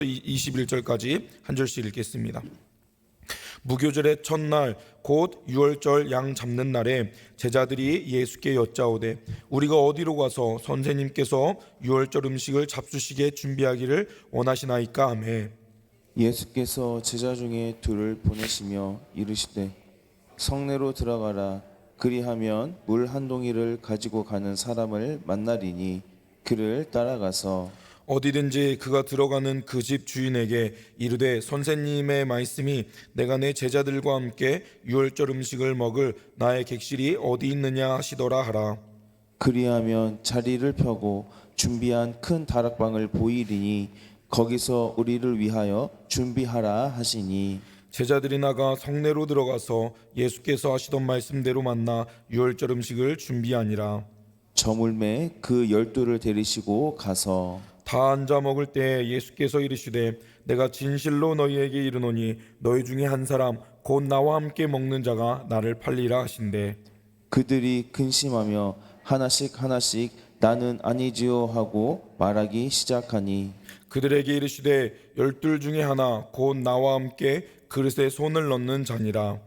21절까지 한 절씩 읽겠습니다. 무교절의 첫날 곧 유월절 양 잡는 날에 제자들이 예수께 여짜오되 우리가 어디로 가서 선생님께서 유월절 음식을 잡수시게 준비하기를 원하시나이까 하매 예수께서 제자 중에 둘을 보내시며 이르시되 성내로 들어가라. 그리하면 물 한 동이를 가지고 가는 사람을 만나리니 그를 따라가서 어디든지 그가 들어가는 그 집 주인에게 이르되 선생님의 말씀이 내가 내 제자들과 함께 유월절 음식을 먹을 나의 객실이 어디 있느냐 하시더라 하라. 그리하면 자리를 펴고 준비한 큰 다락방을 보이리니 거기서 우리를 위하여 준비하라 하시니 제자들이 나가 성내로 들어가서 예수께서 하시던 말씀대로 만나 유월절 음식을 준비하니라. 저물매 그 12를 데리시고 가서 다 앉아 먹을 때 예수께서 이르시되 내가 진실로 너희에게 이르노니 너희 중에 한 사람 곧 나와 함께 먹는 자가 나를 팔리라 하신대. 그들이 근심하며 하나씩 하나씩 나는 아니지요 하고 말하기 시작하니 그들에게 이르시되 12 중에 하나 곧 나와 함께 그릇에 손을 넣는 자니라.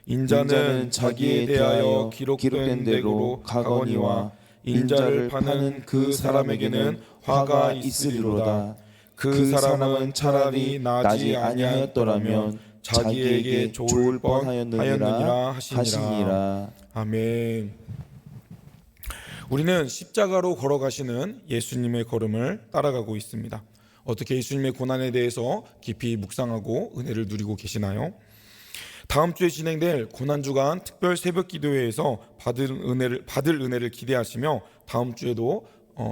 인자는 자기에 대하여 기록된 대로 가거니와 인자를 파는 그 사람에게는 화가 있으리로다. 그 사람은 차라리 나지 아니하였더라면 자기에게 좋을 뻔하였느니라 하시니라. 아멘. 우리는 십자가로 걸어가시는 예수님의 걸음을 따라가고 있습니다. 어떻게 예수님의 고난에 대해서 깊이 묵상하고 은혜를 누리고 계시나요? 다음 주에 진행될 고난주간 특별 새벽 기도회에서 받을 은혜를 기대하시며 다음 주에도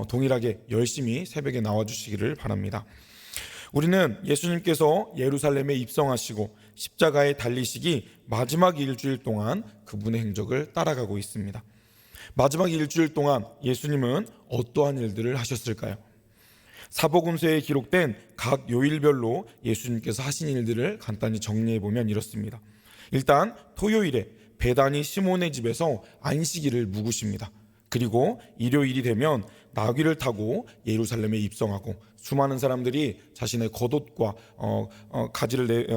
동일하게 열심히 새벽에 나와주시기를 바랍니다. 우리는 예수님께서 예루살렘에 입성하시고 십자가에 달리시기 마지막 일주일 동안 그분의 행적을 따라가고 있습니다. 마지막 일주일 동안 예수님은 어떠한 일들을 하셨을까요? 사복음서에 기록된 각 요일별로 예수님께서 하신 일들을 간단히 정리해보면 이렇습니다. 일단 토요일에 베다니 시몬의 집에서 안식일을 묵으십니다. 그리고 일요일이 되면 나귀를 타고 예루살렘에 입성하고 수많은 사람들이 자신의 겉옷과 가지를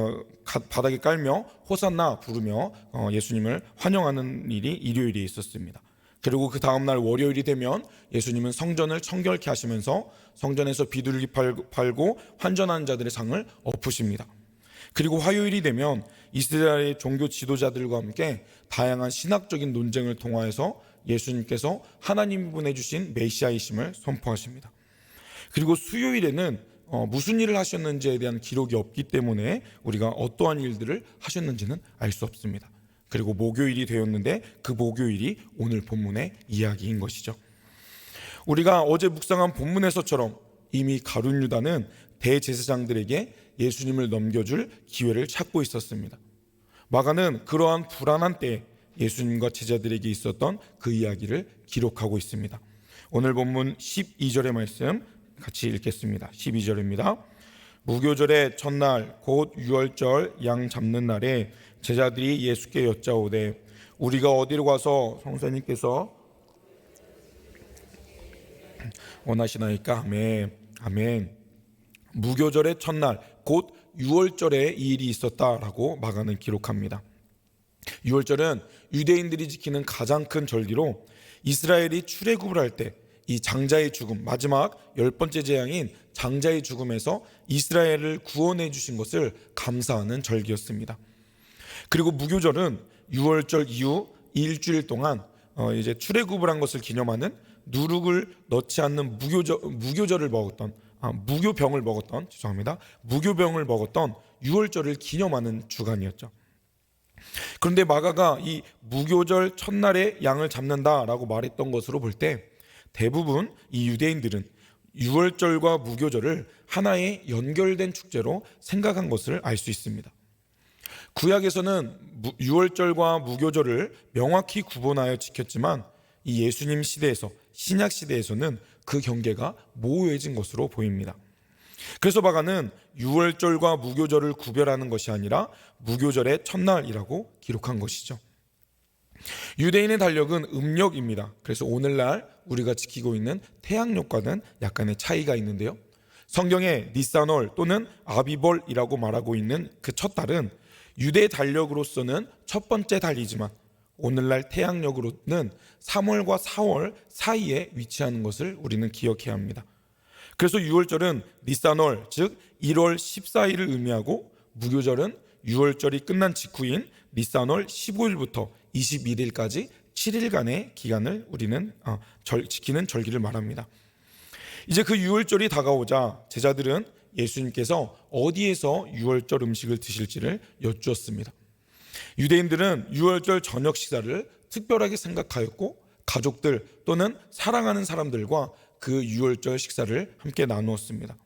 바닥에 깔며 호산나 부르며 예수님을 환영하는 일이 일요일에 있었습니다. 그리고 그 다음날 월요일이 되면 예수님은 성전을 청결케 하시면서 성전에서 비둘기 팔고 환전하는 자들의 상을 엎으십니다. 그리고 화요일이 되면 이스라엘의 종교 지도자들과 함께 다양한 신학적인 논쟁을 통하여서 예수님께서 하나님 보내주신 메시아이심을 선포하십니다. 그리고 수요일에는 무슨 일을 하셨는지에 대한 기록이 없기 때문에 우리가 어떠한 일들을 하셨는지는 알 수 없습니다. 그리고 목요일이 되었는데 그 목요일이 오늘 본문의 이야기인 것이죠. 우리가 어제 묵상한 본문에서처럼 이미 가룟 유다는 대제사장들에게 예수님을 넘겨줄 기회를 찾고 있었습니다. 마가는 그러한 불안한 때에 예수님과 제자들에게 있었던 그 이야기를 기록하고 있습니다. 오늘 본문 12절의 말씀 같이 읽겠습니다. 12절입니다. 무교절의 첫날 곧 유월절 양 잡는 날에 제자들이 예수께 여짜오되 우리가 어디로 가서 성사님께서 원하시나이까? 아멘. 무교절의 첫날 곧 유월절에 이 일이 있었다라고 마가는 기록합니다. 유월절은 유대인들이 지키는 가장 큰 절기로 이스라엘이 출애굽을 할 때 이 장자의 죽음, 마지막 10번째 재앙인 장자의 죽음에서 이스라엘을 구원해 주신 것을 감사하는 절기였습니다. 그리고 무교절은 유월절 이후 일주일 동안 이제 출애굽을 한 것을 기념하는 누룩을 넣지 않는 무교병을 먹었던 유월절을 기념하는 주간이었죠. 그런데 마가가 이 무교절 첫날에 양을 잡는다라고 말했던 것으로 볼 때 대부분 이 유대인들은 유월절과 무교절을 하나의 연결된 축제로 생각한 것을 알 수 있습니다. 구약에서는 유월절과 무교절을 명확히 구분하여 지켰지만 이 예수님 시대에서 신약 시대에서는 그 경계가 모호해진 것으로 보입니다. 그래서 마가는 유월절과 무교절을 구별하는 것이 아니라 무교절의 첫날이라고 기록한 것이죠. 유대인의 달력은 음력입니다. 그래서 오늘날 우리가 지키고 있는 태양력과는 약간의 차이가 있는데요. 성경에 니산월 또는 아비벌이라고 말하고 있는 그 첫 달은 유대 달력으로서는 첫 번째 달이지만 오늘날 태양력으로는 3월과 4월 사이에 위치하는 것을 우리는 기억해야 합니다. 그래서 6월절은 니산월, 즉 1월 14일을 의미하고 무교절은 6월절이 끝난 직후인 니산월 15일부터 21일까지 7일간의 기간을 우리는 지키는 절기를 말합니다. 이제 그 6월절이 다가오자 제자들은 예수님께서 어디에서 6월절 음식을 드실지를 여쭈었습니다. 유대인들은 6월절 저녁 식사를 특별하게 생각하였고 가족들 또는 사랑하는 사람들과 그 6월절 식사를 함께 나누었습니다.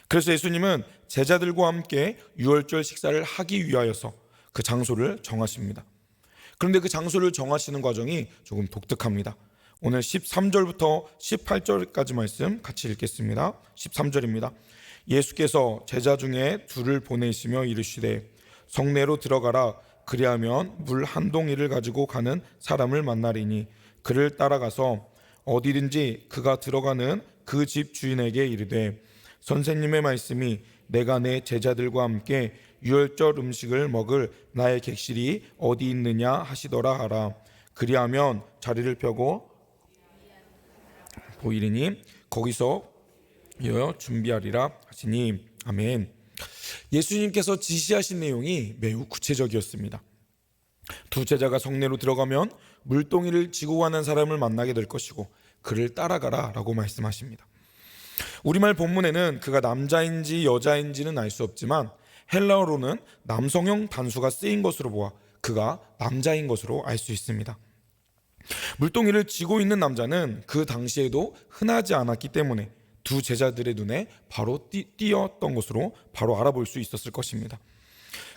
그래서 예수님은 제자들과 함께 6월절 식사를 하기 위하여서 그 장소를 정하십니다. 그런데 그 장소를 정하시는 과정이 조금 독특합니다. 오늘 13절부터 18절까지 말씀 같이 읽겠습니다. 13절입니다. 예수께서 제자 중에 둘을 보내시며 이르시되 성내로 들어가라. 그리하면 물 한 동이를 가지고 가는 사람을 만나리니 그를 따라가서 어디든지 그가 들어가는 그 집 주인에게 이르되 선생님의 말씀이 내가 내 제자들과 함께 유월절 음식을 먹을 나의 객실이 어디 있느냐 하시더라 하라. 그리하면 자리를 펴고 보이리니 거기서 준비하리라 하시니. 아멘. 예수님께서 지시하신 내용이 매우 구체적이었습니다. 두 제자가 성내로 들어가면 물동이를 지고 가는 사람을 만나게 될 것이고 그를 따라가라 라고 말씀하십니다. 우리말 본문에는 그가 남자인지 여자인지는 알 수 없지만 헬라어로는 남성형 단수가 쓰인 것으로 보아 그가 남자인 것으로 알 수 있습니다. 물동이를 쥐고 있는 남자는 그 당시에도 흔하지 않았기 때문에 두 제자들의 눈에 바로 띄었던 것으로 바로 알아볼 수 있었을 것입니다.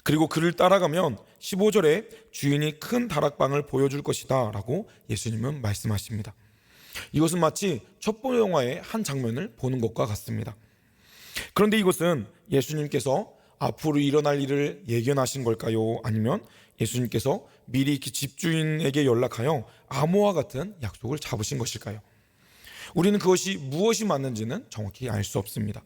그리고 그를 따라가면 15절에 주인이 큰 다락방을 보여줄 것이다 라고 예수님은 말씀하십니다. 이것은 마치 첩보 영화의 한 장면을 보는 것과 같습니다. 그런데 이것은 예수님께서 앞으로 일어날 일을 예견하신 걸까요? 아니면 예수님께서 미리 집주인에게 연락하여 암호와 같은 약속을 잡으신 것일까요? 우리는 그것이 무엇이 맞는지는 정확히 알 수 없습니다.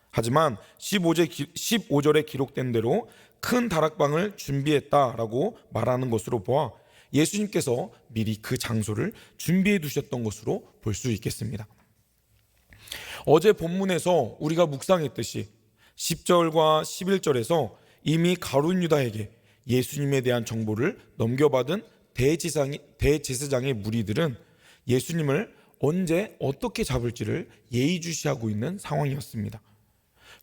하지만 15절에 기록된 대로 큰 다락방을 준비했다라고 말하는 것으로 보아 예수님께서 미리 그 장소를 준비해 두셨던 것으로 볼 수 있겠습니다. 어제 본문에서 우리가 묵상했듯이 10절과 11절에서 이미 가룟 유다에게 예수님에 대한 정보를 넘겨받은 대제사장의 무리들은 예수님을 언제 어떻게 잡을지를 예의주시하고 있는 상황이었습니다.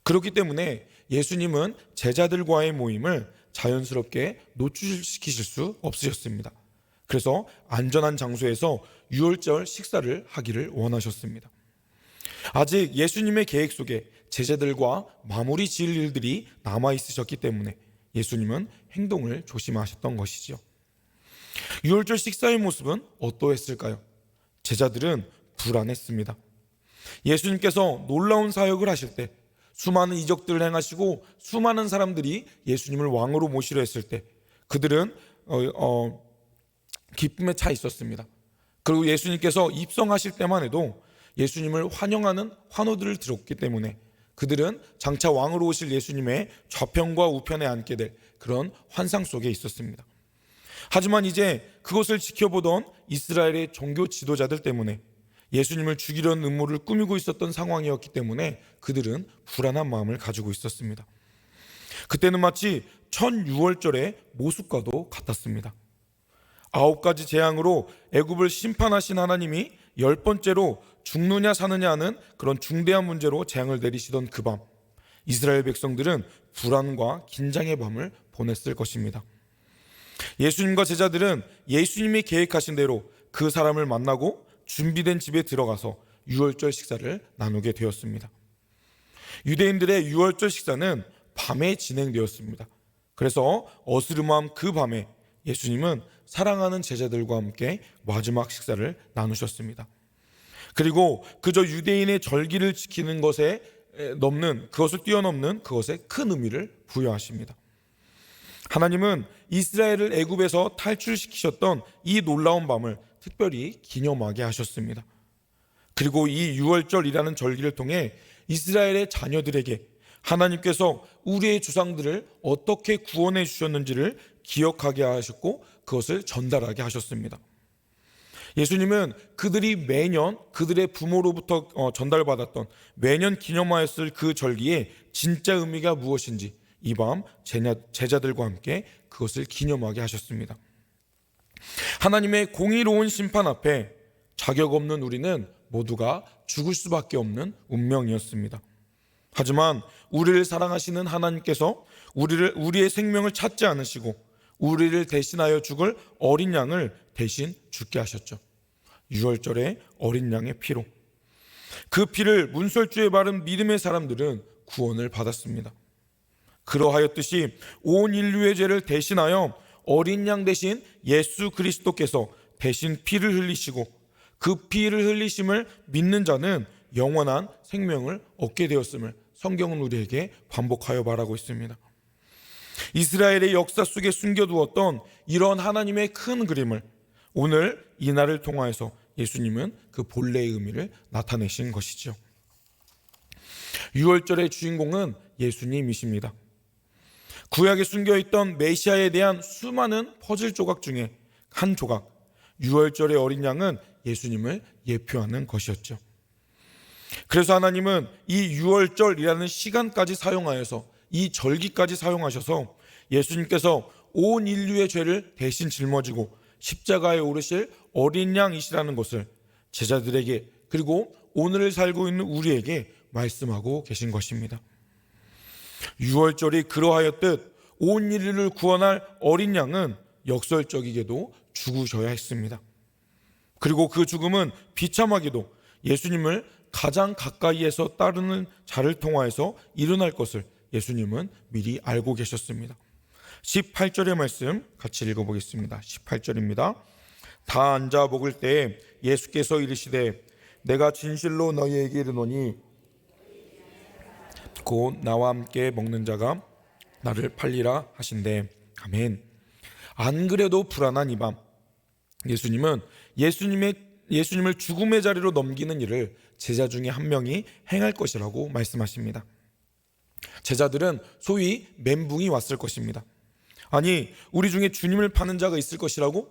그렇기 때문에 예수님은 제자들과의 모임을 자연스럽게 노출시키실 수 없으셨습니다. 그래서 안전한 장소에서 유월절 식사를 하기를 원하셨습니다. 아직 예수님의 계획 속에 제자들과 마무리 지을 일들이 남아있으셨기 때문에 예수님은 행동을 조심하셨던 것이죠. 유월절 식사의 모습은 어떠했을까요? 제자들은 불안했습니다. 예수님께서 놀라운 사역을 하실 때 수많은 이적들을 행하시고 수많은 사람들이 예수님을 왕으로 모시려 했을 때 그들은 기쁨에 차 있었습니다. 그리고 예수님께서 입성하실 때만 해도 예수님을 환영하는 환호들을 들었기 때문에 그들은 장차 왕으로 오실 예수님의 좌편과 우편에 앉게 될 그런 환상 속에 있었습니다. 하지만 이제 그것을 지켜보던 이스라엘의 종교 지도자들 때문에 예수님을 죽이려는 음모를 꾸미고 있었던 상황이었기 때문에 그들은 불안한 마음을 가지고 있었습니다. 그때는 마치 1006월절의 모습과도 같았습니다. 9가지 재앙으로 애굽을 심판하신 하나님이 10번째로 죽느냐 사느냐 하는 그런 중대한 문제로 재앙을 내리시던 그 밤, 이스라엘 백성들은 불안과 긴장의 밤을 보냈을 것입니다. 예수님과 제자들은 예수님이 계획하신 대로 그 사람을 만나고 준비된 집에 들어가서 유월절 식사를 나누게 되었습니다. 유대인들의 유월절 식사는 밤에 진행되었습니다. 그래서 어스름한 그 밤에 예수님은 사랑하는 제자들과 함께 마지막 식사를 나누셨습니다. 그리고 그저 유대인의 절기를 지키는 것에 그것을 뛰어넘는 그것에 큰 의미를 부여하십니다. 하나님은 이스라엘을 애굽에서 탈출시키셨던 이 놀라운 밤을 특별히 기념하게 하셨습니다. 그리고 이 유월절이라는 절기를 통해 이스라엘의 자녀들에게 하나님께서 우리의 조상들을 어떻게 구원해 주셨는지를 기억하게 하셨고 그것을 전달하게 하셨습니다. 예수님은 그들이 매년 그들의 부모로부터 전달받았던 매년 기념하였을 그 절기의 진짜 의미가 무엇인지 이 밤 제자들과 함께 그것을 기념하게 하셨습니다. 하나님의 공의로운 심판 앞에 자격 없는 우리는 모두가 죽을 수밖에 없는 운명이었습니다. 하지만 우리를 사랑하시는 하나님께서 우리의 생명을 찾지 않으시고 우리를 대신하여 죽을 어린 양을 대신 죽게 하셨죠. 유월절의 어린 양의 피로. 그 피를 문설주에 바른 믿음의 사람들은 구원을 받았습니다. 그러하였듯이 온 인류의 죄를 대신하여 어린 양 대신 예수 그리스도께서 대신 피를 흘리시고 그 피를 흘리심을 믿는 자는 영원한 생명을 얻게 되었음을 성경은 우리에게 반복하여 말하고 있습니다. 이스라엘의 역사 속에 숨겨두었던 이런 하나님의 큰 그림을 오늘 이 날을 통하여서 예수님은 그 본래의 의미를 나타내신 것이죠. 유월절의 주인공은 예수님이십니다. 구약에 숨겨있던 메시아에 대한 수많은 퍼즐 조각 중에 한 조각, 유월절의 어린 양은 예수님을 예표하는 것이었죠. 그래서 하나님은 이 유월절이라는 시간까지 사용하여서 이 절기까지 사용하셔서 예수님께서 온 인류의 죄를 대신 짊어지고 십자가에 오르실 어린 양이시라는 것을 제자들에게 그리고 오늘을 살고 있는 우리에게 말씀하고 계신 것입니다. 유월절이 그러하였듯 온 인류를 구원할 어린 양은 역설적이게도 죽으셔야 했습니다. 그리고 그 죽음은 비참하게도 예수님을 가장 가까이에서 따르는 자를 통하여서 일어날 것을 예수님은 미리 알고 계셨습니다. 18절의 말씀 같이 읽어보겠습니다. 18절입니다. 다 앉아 먹을 때에 예수께서 이르시되 내가 진실로 너희에게 이르노니 곧 나와 함께 먹는 자가 나를 팔리라 하신대. 아멘. 안 그래도 불안한 이 밤 예수님은 예수님을 죽음의 자리로 넘기는 일을 제자 중에 한 명이 행할 것이라고 말씀하십니다. 제자들은 소위 멘붕이 왔을 것입니다. 아니, 우리 중에 주님을 파는 자가 있을 것이라고?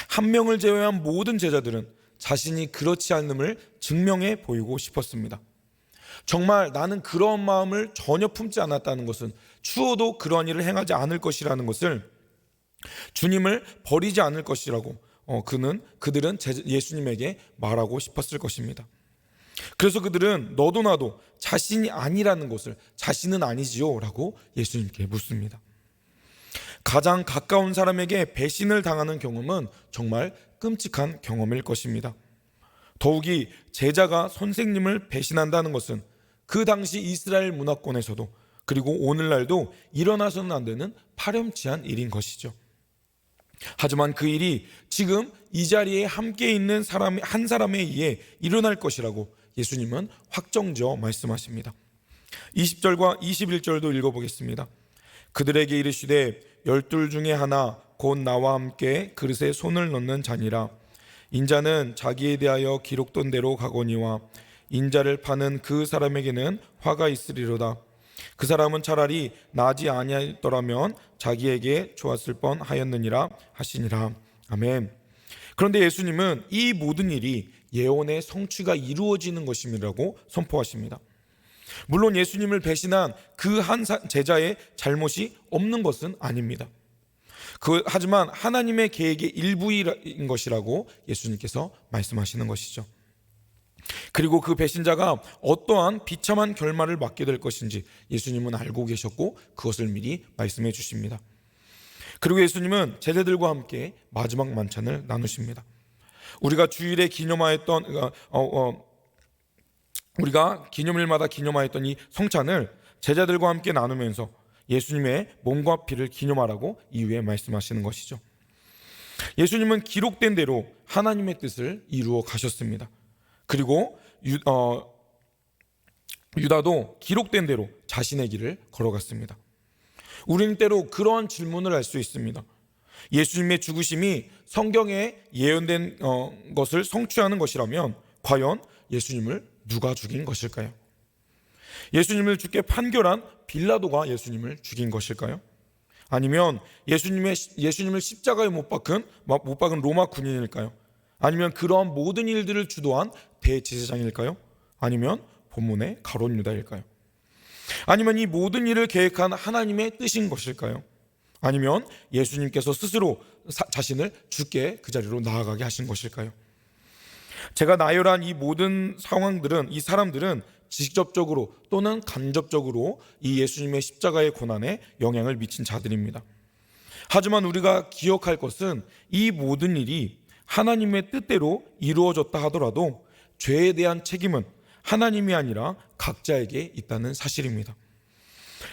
한 명을 제외한 모든 제자들은 자신이 그렇지 않음을 증명해 보이고 싶었습니다. 정말 나는 그런 마음을 전혀 품지 않았다는 것은 추호도 그러한 일을 행하지 않을 것이라는 것을 주님을 버리지 않을 것이라고 그들은 예수님에게 말하고 싶었을 것입니다. 그래서 그들은 너도 나도 자신이 아니라는 것을 자신은 아니지요 라고 예수님께 묻습니다. 가장 가까운 사람에게 배신을 당하는 경험은 정말 끔찍한 경험일 것입니다. 더욱이 제자가 선생님을 배신한다는 것은 그 당시 이스라엘 문화권에서도 그리고 오늘날도 일어나서는 안 되는 파렴치한 일인 것이죠. 하지만 그 일이 지금 이 자리에 함께 있는 한 사람에 의해 일어날 것이라고 예수님은 확정지어 말씀하십니다. 20절과 21절도 읽어보겠습니다. 그들에게 이르시되 12 중에 하나 곧 나와 함께 그릇에 손을 넣는 자니라. 인자는 자기에 대하여 기록된 대로 가거니와 인자를 파는 그 사람에게는 화가 있으리로다. 그 사람은 차라리 나지 아니하였더라면 자기에게 좋았을 뻔하였느니라 하시니라. 아멘. 그런데 예수님은 이 모든 일이 예언의 성취가 이루어지는 것임이라고 선포하십니다. 물론 예수님을 배신한 그 한 제자의 잘못이 없는 것은 아닙니다. 하지만 하나님의 계획의 일부인 것이라고 예수님께서 말씀하시는 것이죠. 그리고 그 배신자가 어떠한 비참한 결말을 맞게 될 것인지 예수님은 알고 계셨고 그것을 미리 말씀해 주십니다. 그리고 예수님은 제자들과 함께 마지막 만찬을 나누십니다. 우리가 주일에 기념하였던 우리가 기념일마다 기념하였던 이 성찬을 제자들과 함께 나누면서 예수님의 몸과 피를 기념하라고 이후에 말씀하시는 것이죠. 예수님은 기록된 대로 하나님의 뜻을 이루어 가셨습니다. 그리고 유다도 기록된 대로 자신의 길을 걸어갔습니다. 우리는 때로 그러한 질문을 할 수 있습니다. 예수님의 죽으심이 성경에 예언된 것을 성취하는 것이라면 과연 예수님을 누가 죽인 것일까요? 예수님을 죽게 판결한 빌라도가 예수님을 죽인 것일까요? 아니면 예수님을 십자가에 못 박은 로마 군인일까요? 아니면 그러한 모든 일들을 주도한 대제사장일까요? 아니면 본문의 가룟 유다일까요? 아니면 이 모든 일을 계획한 하나님의 뜻인 것일까요? 아니면 예수님께서 스스로 자신을 죽게 그 자리로 나아가게 하신 것일까요? 제가 나열한 이 모든 상황들은, 이 사람들은 직접적으로 또는 간접적으로 이 예수님의 십자가의 고난에 영향을 미친 자들입니다. 하지만 우리가 기억할 것은 이 모든 일이 하나님의 뜻대로 이루어졌다 하더라도 죄에 대한 책임은 하나님이 아니라 각자에게 있다는 사실입니다.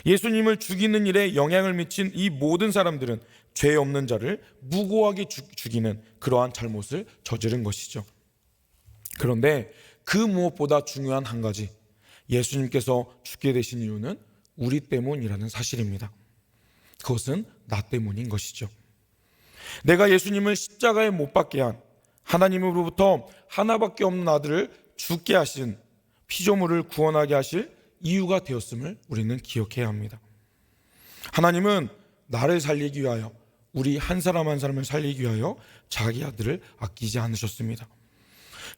예수님을 죽이는 일에 영향을 미친 이 모든 사람들은 죄 없는 자를 무고하게 죽이는 그러한 잘못을 저지른 것이죠. 그런데 그 무엇보다 중요한 한 가지, 예수님께서 죽게 되신 이유는 우리 때문이라는 사실입니다. 그것은 나 때문인 것이죠. 내가 예수님을 십자가에 못 박게 한, 하나님으로부터 하나밖에 없는 아들을 죽게 하신, 피조물을 구원하게 하실 이유가 되었음을 우리는 기억해야 합니다. 하나님은 나를 살리기 위하여, 우리 한 사람 한 사람을 살리기 위하여 자기 아들을 아끼지 않으셨습니다.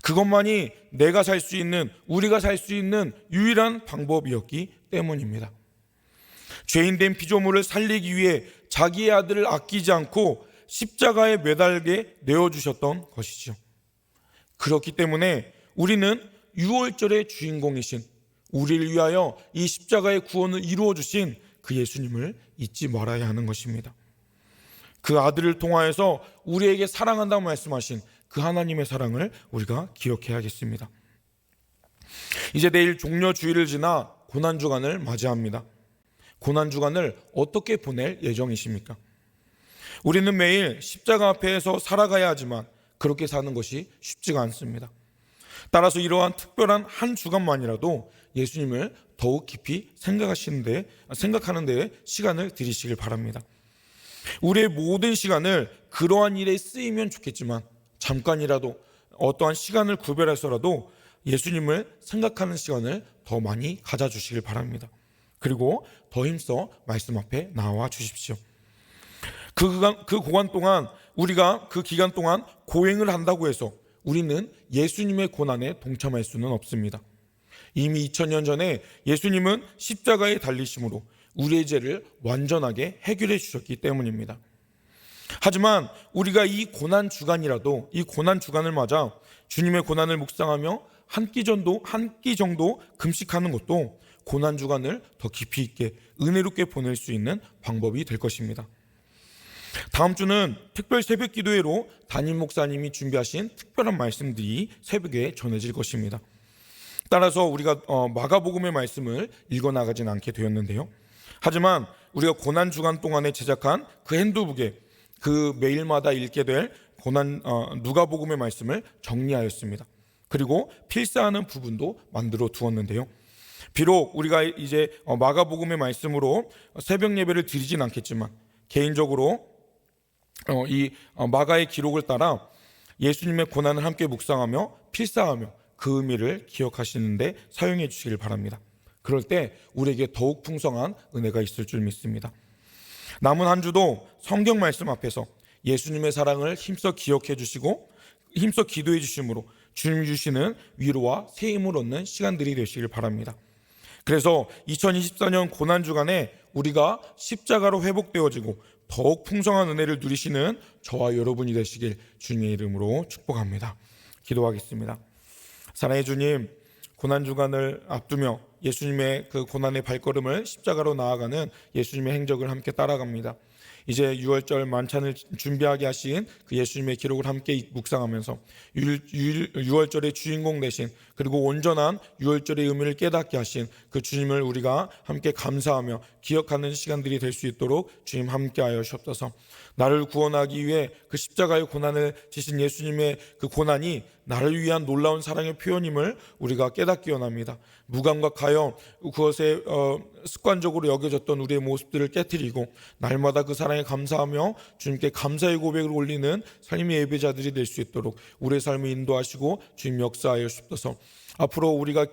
그것만이 내가 살 수 있는, 우리가 살 수 있는 유일한 방법이었기 때문입니다. 죄인된 피조물을 살리기 위해 자기의 아들을 아끼지 않고 십자가에 매달게 내어주셨던 것이죠. 그렇기 때문에 우리는 유월절의 주인공이신, 우리를 위하여 이 십자가의 구원을 이루어 주신 그 예수님을 잊지 말아야 하는 것입니다. 그 아들을 통하여서 우리에게 사랑한다고 말씀하신 그 하나님의 사랑을 우리가 기억해야겠습니다. 이제 내일 종려주일을 지나 고난주간을 맞이합니다. 고난주간을 어떻게 보낼 예정이십니까? 우리는 매일 십자가 앞에서 살아가야 하지만 그렇게 사는 것이 쉽지가 않습니다. 따라서 이러한 특별한 한 주간만이라도 예수님을 더욱 깊이 생각하는 데 시간을 들이시길 바랍니다. 우리의 모든 시간을 그러한 일에 쓰이면 좋겠지만 잠깐이라도 어떠한 시간을 구별해서라도 예수님을 생각하는 시간을 더 많이 가져주시길 바랍니다. 그리고 더 힘써 말씀 앞에 나와 주십시오. 그 기간 동안 고행을 한다고 해서 우리는 예수님의 고난에 동참할 수는 없습니다. 이미 2000년 전에 예수님은 십자가에 달리심으로 우리의 죄를 완전하게 해결해 주셨기 때문입니다. 하지만 우리가 이 고난 주간을 맞아 주님의 고난을 묵상하며 한 끼 정도 금식하는 것도 고난 주간을 더 깊이 있게 은혜롭게 보낼 수 있는 방법이 될 것입니다. 다음 주는 특별 새벽 기도회로 담임 목사님이 준비하신 특별한 말씀들이 새벽에 전해질 것입니다. 따라서 우리가 마가복음의 말씀을 읽어나가진 않게 되었는데요. 하지만 우리가 고난 주간 동안에 제작한 그 핸드북에 그 매일마다 읽게 될 누가복음의 말씀을 정리하였습니다. 그리고 필사하는 부분도 만들어 두었는데요. 비록 우리가 이제 마가복음의 말씀으로 새벽 예배를 드리진 않겠지만 개인적으로 이 마가의 기록을 따라 예수님의 고난을 함께 묵상하며 필사하며 그 의미를 기억하시는데 사용해 주시길 바랍니다. 그럴 때 우리에게 더욱 풍성한 은혜가 있을 줄 믿습니다. 남은 한 주도 성경 말씀 앞에서 예수님의 사랑을 힘써 기억해 주시고 힘써 기도해 주심으로 주님 주시는 위로와 새 힘을 얻는 시간들이 되시길 바랍니다. 그래서 2024년 고난주간에 우리가 십자가로 회복되어지고 더욱 풍성한 은혜를 누리시는 저와 여러분이 되시길 주님의 이름으로 축복합니다. 기도하겠습니다. 사랑의 주님, 고난주간을 앞두며 예수님의 그 고난의 발걸음을 십자가로 나아가는 예수님의 행적을 함께 따라갑니다. 이제 유월절 만찬을 준비하게 하신 그 예수님의 기록을 함께 묵상하면서 유월절의 주인공 되신 그리고 온전한 유월절의 의미를 깨닫게 하신 그 주님을 우리가 함께 감사하며 기억하는 시간들이 될 수 있도록 주님 함께하여 주옵소서. 나를 구원하기 위해 그 십자가의 고난을 지신 예수님의 그 고난이 나를 위한 놀라운 사랑의 표현임을 우리가 깨닫기 원합니다. 무감각하여 그것에 습관적으로 여겨졌던 우리의 모습들을 깨트리고 날마다 그 사랑에 감사하며 주님께 감사의 고백을 올리는 삶의 예배자들이 될 수 있도록 우리의 삶을 인도하시고 주님 역사하여 주옵소서. 앞으로 우리가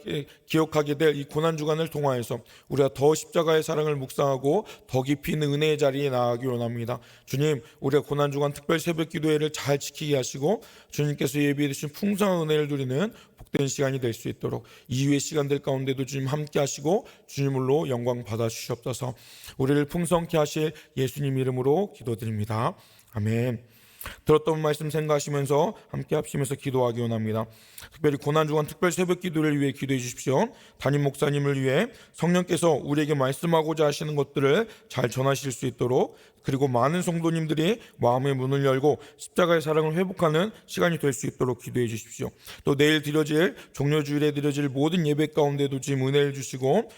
기억하게 될 이 고난주간을 통하여서 우리가 더 십자가의 사랑을 묵상하고 더 깊이 있는 은혜의 자리에 나아가기 원합니다. 주님, 우리가 고난주간 특별 새벽 기도회를 잘 지키게 하시고 주님께서 예비해 주신 풍성한 은혜를 누리는 복된 시간이 될 수 있도록 이후의 시간들 가운데도 주님 함께 하시고 주님으로 영광 받아 주시옵소서. 우리를 풍성케 하실 예수님 이름으로 기도드립니다. 아멘. 들었던 말씀 생각하시면서 함께 합심해서 기도하기 원합니다. 특별히 고난주간 특별 새벽 기도를 위해 기도해 주십시오. 담임 목사님을 위해 성령께서 우리에게 말씀하고자 하시는 것들을 잘 전하실 수 있도록, 그리고 많은 성도님들이 마음의 문을 열고 십자가의 사랑을 회복하는 시간이 될 수 있도록 기도해 주십시오. 또 내일 드려질 종료주일에 드려질 모든 예배 가운데도 주님 은혜를 주시고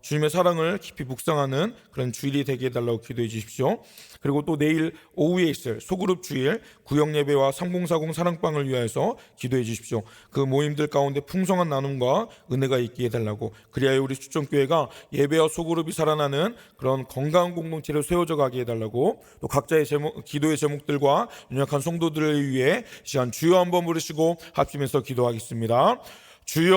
주님의 사랑을 깊이 묵상하는 그런 주일이 되게 해달라고 기도해 주십시오. 그리고 또 내일 오후에 있을 소그룹 주일 구역 예배와 3040 사랑방을 위하여서 기도해 주십시오. 그 모임들 가운데 풍성한 나눔과 은혜가 있게 해달라고, 그리하여 우리 추천교회가 예배와 소그룹이 살아나는 그런 건강한 공동체로 세워져 가게 해달라고, 또 각자의 기도의 제목들과 연약한 성도들을 위해 시간 주여 한번 부르시고 합심해서 기도하겠습니다. 주여.